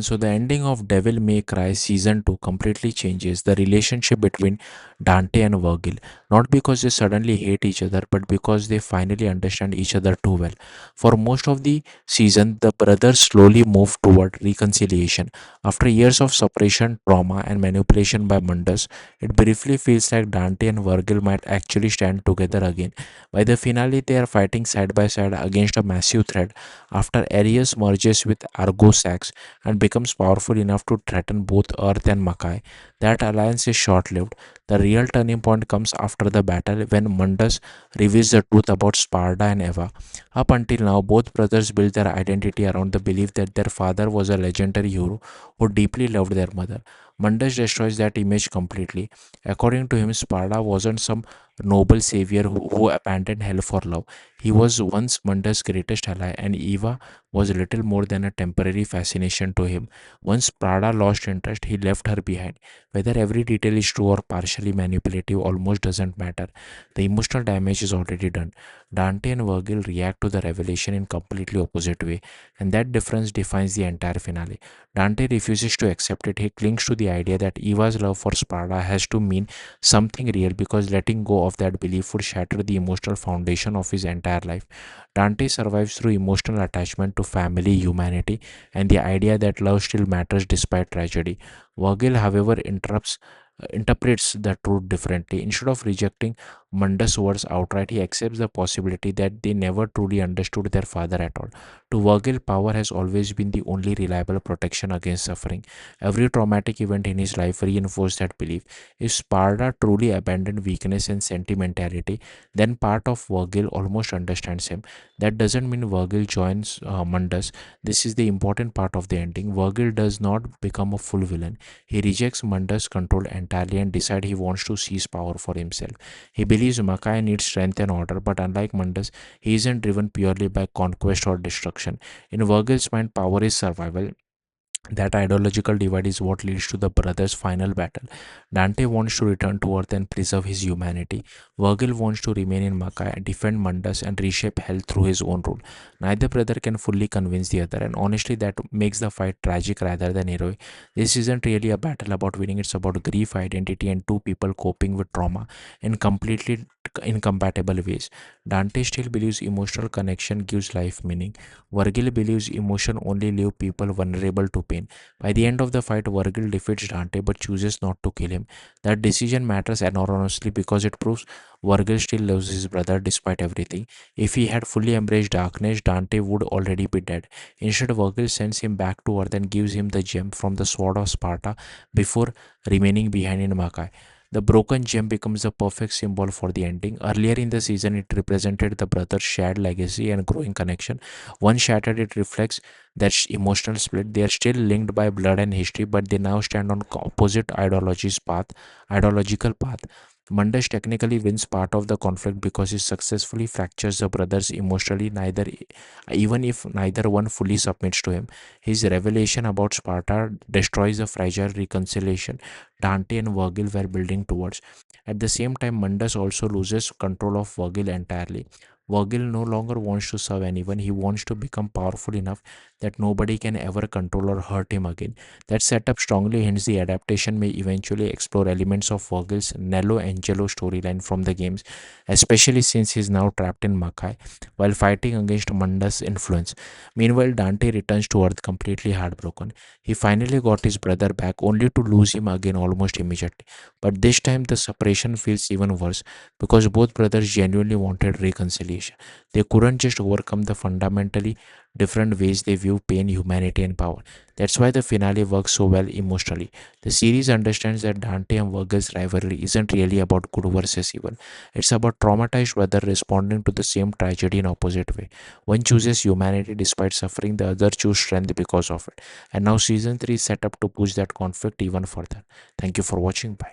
So the ending of Devil May Cry season 2 completely changes the relationship between Dante and Vergil, not because they suddenly hate each other, but because they finally understand each other too well. For most of the season, the brothers slowly move toward reconciliation. After years of separation, trauma, and manipulation by Mundus, it briefly feels like Dante and Vergil might actually stand together again. By the finale, they are fighting side by side against a massive threat after Arius merges with Argosax and becomes powerful enough to threaten both Earth and Makai. That alliance is short lived. The real turning point comes after the battle when Mundus reveals the truth about Sparta and Eva. Up until now, both brothers built their identity around the belief that their father was a legendary hero who deeply loved their mother. Mundus destroys that image completely. According to him, Sparta wasn't some noble savior who abandoned hell for love. He was once Mundus' greatest ally, and Eva was little more than a temporary fascination to him. Once Prada lost interest, he left her behind. Whether every detail is true or partially manipulative almost doesn't matter. The emotional damage is already done. Dante and Virgil react to the revelation in completely opposite way, and that difference defines the entire finale. Dante refuses to accept it. He clings to the idea that Eva's love for Sparta has to mean something real because letting go of that belief would shatter the emotional foundation of his entire life. Dante survives through emotional attachment to family, humanity, and the idea that love still matters despite tragedy. Virgil, however, interprets the truth differently. Instead of rejecting Mundus' words outright, he accepts the possibility that they never truly understood their father at all. To Virgil, power has always been the only reliable protection against suffering. Every traumatic event in his life reinforced that belief. If Sparta truly abandoned weakness and sentimentality, then part of Virgil almost understands him. That doesn't mean Virgil joins Mundus. This is the important part of the ending. Virgil does not become a full villain. He rejects Mundus' control entirely and decides he wants to seize power for himself. He believes Makai needs strength and order, but unlike Mundus, he isn't driven purely by conquest or destruction. In Virgil's mind, power is survival. That ideological divide is what leads to the brothers' final battle. Dante wants to return to Earth and preserve his humanity. Virgil wants to remain in Makai, defend Mundus, and reshape hell through his own rule. Neither brother can fully convince the other, and honestly, that makes the fight tragic rather than heroic. This isn't really a battle about winning, it's about grief, identity, and two people coping with trauma in completely incompatible ways. Dante still believes emotional connection gives life meaning. Virgil believes emotion only leave people vulnerable to pain. By the end of the fight, Virgil defeats Dante but chooses not to kill him. That decision matters enormously because it proves Virgil still loves his brother despite everything. If he had fully embraced darkness, Dante would already be dead. Instead, Virgil sends him back to Earth and gives him the gem from the Sword of Sparta before remaining behind in Makai. The broken gem becomes the perfect symbol for the ending. Earlier in the season, it represented the brothers' shared legacy and growing connection. Once shattered, it reflects that emotional split. They are still linked by blood and history, but they now stand on opposite ideological path. Mundus technically wins part of the conflict because he successfully fractures the brothers emotionally, neither even if neither one fully submits to him. His revelation about Sparta destroys the fragile reconciliation Dante and Virgil were building towards. At the same time, Mundus also loses control of Virgil entirely. Virgil no longer wants to serve anyone, he wants to become powerful enough that nobody can ever control or hurt him again. That setup strongly hints the adaptation may eventually explore elements of Virgil's Nello Angelo storyline from the games, especially since he is now trapped in Makai while fighting against Mundus' influence. Meanwhile, Dante returns to Earth completely heartbroken. He finally got his brother back only to lose him again almost immediately. But this time the separation feels even worse because both brothers genuinely wanted reconciliation. They couldn't just overcome the fundamentally different ways they view pain, humanity, and power. That's why the finale works so well emotionally. The series understands that Dante and Virgil's rivalry isn't really about good versus evil. It's about traumatized brother responding to the same tragedy in opposite way. One chooses humanity despite suffering, the other chooses strength because of it. And now season 3 is set up to push that conflict even further. Thank you for watching. Bye.